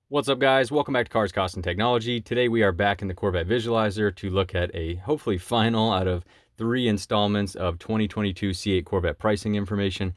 What's up, guys? Welcome back to Cars, Cost, and Technology. Today we are back in the Corvette Visualizer to look at a hopefully final out of 3 installments of 2022 C8 Corvette pricing information.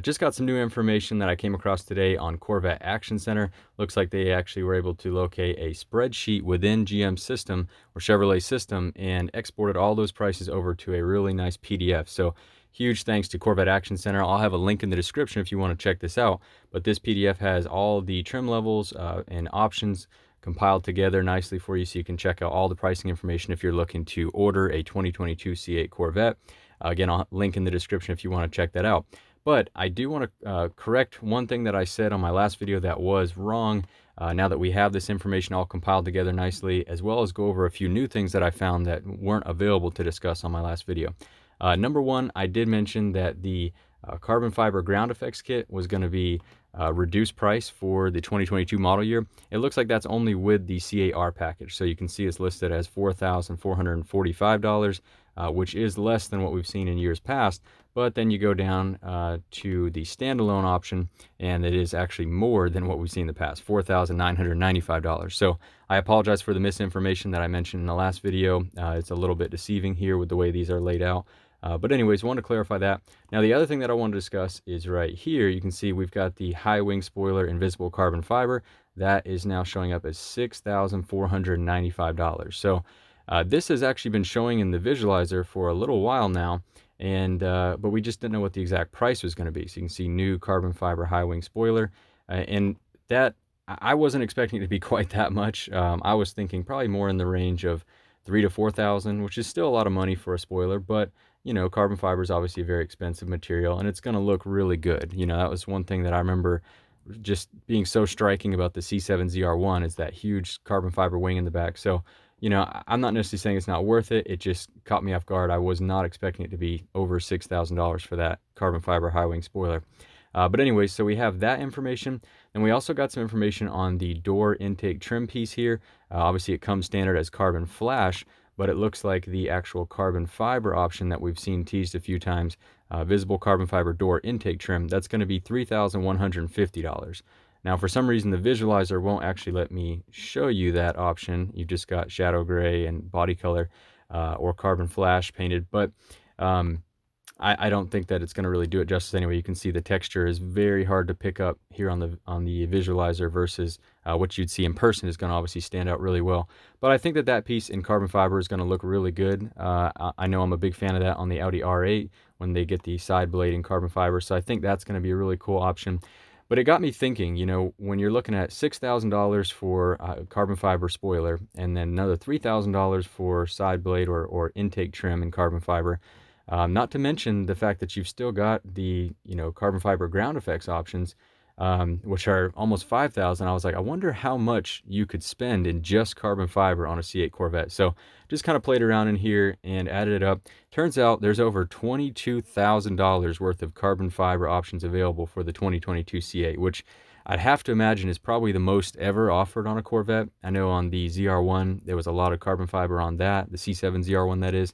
Just got some new information that I came across today on Corvette Action Center. Looks like they actually were able to locate a spreadsheet within GM's system or Chevrolet system and exported all those prices over to a really nice PDF. So huge thanks to Corvette Action Center. I'll have a link in the description if you want to check this out. But this PDF has all the trim levels and options compiled together nicely for you, so you can check out all the pricing information if you're looking to order a 2022 C8 Corvette. Again, I'll link in the description if you want to check that out. But I do want to correct one thing that I said on my last video that was wrong. Now that we have this information all compiled together nicely, as well as go over a few new things that I found that weren't available to discuss on my last video. Number one, I did mention that the carbon fiber ground effects kit was going to be reduced price for the 2022 model year. It looks like that's only with the C8R package. So you can see it's listed as $4,445, which is less than what we've seen in years past. But then you go down to the standalone option, and it is actually more than what we've seen in the past, $4,995. So I apologize for the misinformation that I mentioned in the last video. It's a little bit deceiving here with the way these are laid out. But anyways, want to clarify that. Now, the other thing that I want to discuss is right here. You can see we've got the high wing spoiler invisible carbon fiber. That is now showing up as $6,495. So this has actually been showing in the visualizer for a little while now, and but we just didn't know what the exact price was going to be. So you can see new carbon fiber high wing spoiler, and that I wasn't expecting it to be quite that much. I was thinking probably more in the range of $3,000 to $4,000, which is still a lot of money for a spoiler, but you know, carbon fiber is obviously a very expensive material, and it's going to look really good. You know, that was one thing that I remember just being so striking about the C7 ZR1 is that huge carbon fiber wing in the back. So, you know, I'm not necessarily saying it's not worth it. It just caught me off guard. I was not expecting it to be over $6,000 for that carbon fiber high wing spoiler. But anyways, so we have that information, and we also got some information on the door intake trim piece here. Obviously, it comes standard as carbon flash, but it looks like the actual carbon fiber option that we've seen teased a few times, visible carbon fiber door intake trim, that's going to be $3,150. Now, for some reason, the visualizer won't actually let me show you that option. You just got shadow gray and body color or carbon flash painted, but I don't think that it's going to really do it justice anyway. You can see the texture is very hard to pick up here on the visualizer versus what you'd see in person is going to obviously stand out really well. But I think that that piece in carbon fiber is going to look really good. I know I'm a big fan of that on the Audi R8 when they get the side blade in carbon fiber. So I think that's going to be a really cool option. But it got me thinking, you know, when you're looking at $6,000 for carbon fiber spoiler and then another $3,000 for side blade or intake trim in carbon fiber, not to mention the fact that you've still got the, you know, carbon fiber ground effects options, which are almost $5,000. I was like, I wonder how much you could spend in just carbon fiber on a C8 Corvette. So just kind of played around in here and added it up. Turns out there's over $22,000 worth of carbon fiber options available for the 2022 C8, which I'd have to imagine is probably the most ever offered on a Corvette. I know on the ZR1, there was a lot of carbon fiber on that, the C7 ZR1 that is.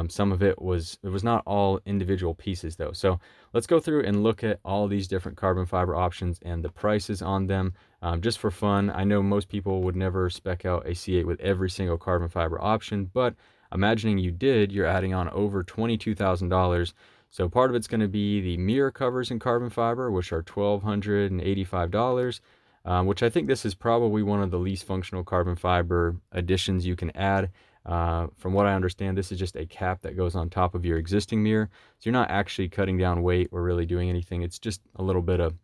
Some of it was not all individual pieces though. So let's go through and look at all these different carbon fiber options and the prices on them, just for fun. I know most people would never spec out a C8 with every single carbon fiber option, but imagining you did, you're adding on over $22,000. So part of it's going to be the mirror covers in carbon fiber, which are $1,285. Which I think this is probably one of the least functional carbon fiber additions you can add. From what I understand, this is just a cap that goes on top of your existing mirror. So you're not actually cutting down weight or really doing anything. It's just a little bit of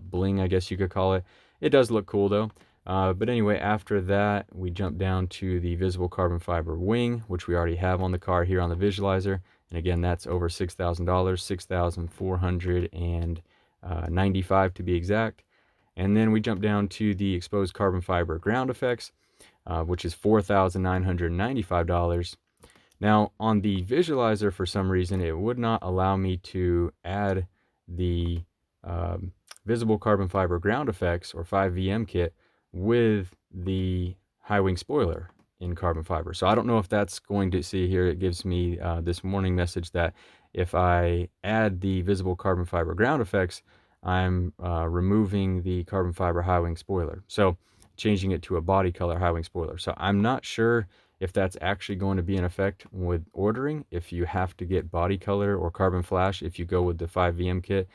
bling, I guess you could call it. It does look cool though. But anyway, after that, we jump down to the visible carbon fiber wing, which we already have on the car here on the visualizer. And again, that's over $6,000, $6,495 to be exact. And then we jump down to the exposed carbon fiber ground effects, which is $4,995. Now, on the visualizer, for some reason, it would not allow me to add the visible carbon fiber ground effects or 5VM kit with the high wing spoiler in carbon fiber. So I don't know if that's going to see here. It gives me this warning message that if I add the visible carbon fiber ground effects, I'm removing the carbon fiber high wing spoiler. So changing it to a body color high wing spoiler. So I'm not sure if that's actually going to be in effect with ordering, if you have to get body color or carbon flash if you go with the 5VM kit.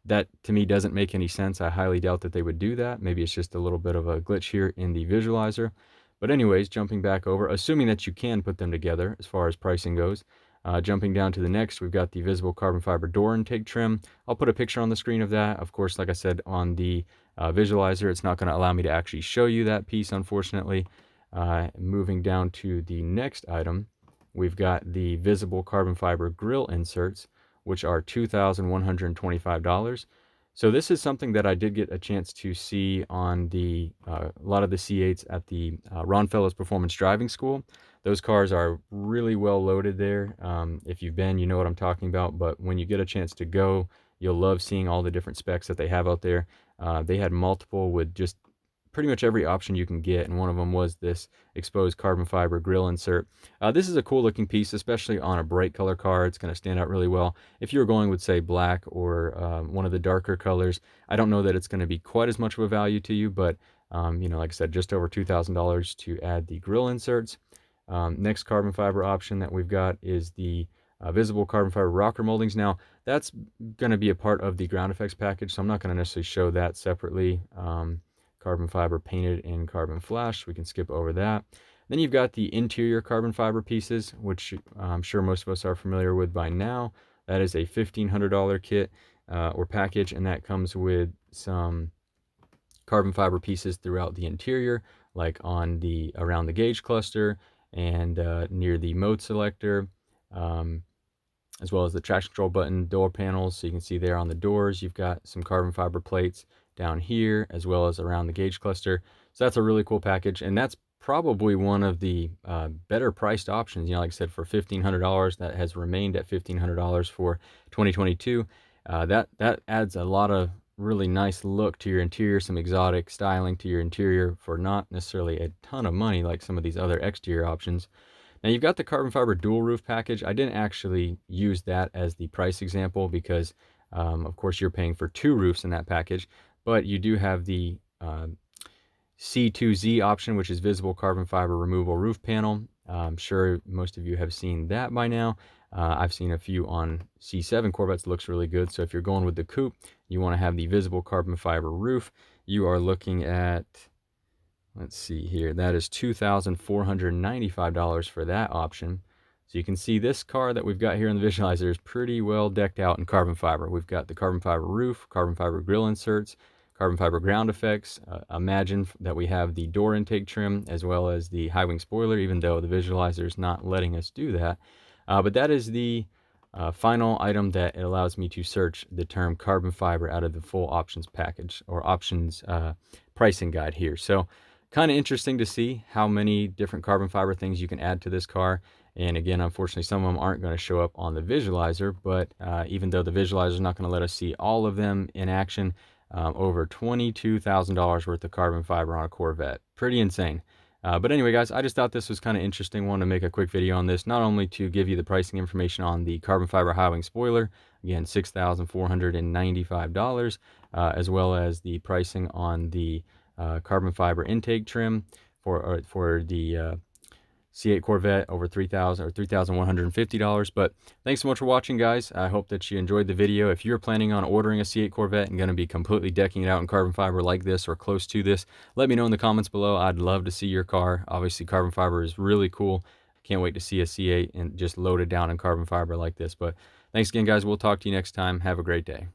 That to me doesn't make any sense. I highly doubt that they would do that. Maybe it's just a little bit of a glitch here in the visualizer. But anyways, jumping back over, assuming that you can put them together as far as pricing goes, jumping down to the next, we've got the visible carbon fiber door intake trim. I'll put a picture on the screen of that. Of course, like I said, on the visualizer, it's not going to allow me to actually show you that piece, unfortunately. Moving down to the next item, we've got the visible carbon fiber grill inserts, which are $2,125. So this is something that I did get a chance to see on the a lot of the C8s at the Ron Fellows Performance Driving School. Those cars are really well loaded there. If you've been, you know what I'm talking about. But when you get a chance to go, you'll love seeing all the different specs that they have out there. They had multiple with just pretty much every option you can get, and one of them was this exposed carbon fiber grill insert. This is a cool looking piece, especially on a bright color car. It's going to stand out really well. If you were going with, say, black or one of the darker colors, I don't know that it's going to be quite as much of a value to you, but you know, like I said, just over $2,000 to add the grill inserts. Next carbon fiber option that we've got is the visible carbon fiber rocker moldings. Now, that's going to be a part of the ground effects package, so I'm not going to necessarily show that separately. Carbon fiber painted in carbon flash, we can skip over that. Then you've got the interior carbon fiber pieces, which I'm sure most of us are familiar with by now. That is a $1,500 kit or package, and that comes with some carbon fiber pieces throughout the interior, like on the around the gauge cluster and near the mode selector, as well as the traction control button, door panels. So you can see there on the doors, you've got some carbon fiber plates down here, as well as around the gauge cluster. So that's a really cool package, and that's probably one of the better priced options. You know, like I said, for $1,500, that has remained at $1,500 for 2022. That adds a lot of really nice look to your interior, some exotic styling to your interior for not necessarily a ton of money like some of these other exterior options. Now you've got the carbon fiber dual roof package. I didn't actually use that as the price example because of course you're paying for 2 roofs in that package, but you do have the C2Z option, which is visible carbon fiber removable roof panel. I'm sure most of you have seen that by now. I've seen a few on C7 Corvettes. Looks really good. So if you're going with the coupe, you want to have the visible carbon fiber roof. You are looking at, let's see here, that is $2,495 for that option. So you can see this car that we've got here in the visualizer is pretty well decked out in carbon fiber. We've got the carbon fiber roof, carbon fiber grill inserts, carbon fiber ground effects. Imagine that we have the door intake trim as well as the high wing spoiler, even though the visualizer is not letting us do that. But that is the final item that it allows me to search the term carbon fiber out of the full options package or options pricing guide here. So kind of interesting to see how many different carbon fiber things you can add to this car. And again, unfortunately, some of them aren't going to show up on the visualizer, but even though the visualizer is not going to let us see all of them in action, over $22,000 worth of carbon fiber on a Corvette. Pretty insane. But anyway, guys, I just thought this was kind of interesting. Wanted to make a quick video on this, not only to give you the pricing information on the carbon fiber high wing spoiler, again, $6,495, as well as the pricing on the carbon fiber intake trim for the C8 Corvette, over $3,000 or $3,150. But thanks so much for watching, guys. I hope that you enjoyed the video. If you're planning on ordering a C8 Corvette and going to be completely decking it out in carbon fiber like this or close to this, let me know in the comments below. I'd love to see your car. Obviously, carbon fiber is really cool. Can't wait to see a C8 and just loaded down in carbon fiber like this. But thanks again, guys. We'll talk to you next time. Have a great day.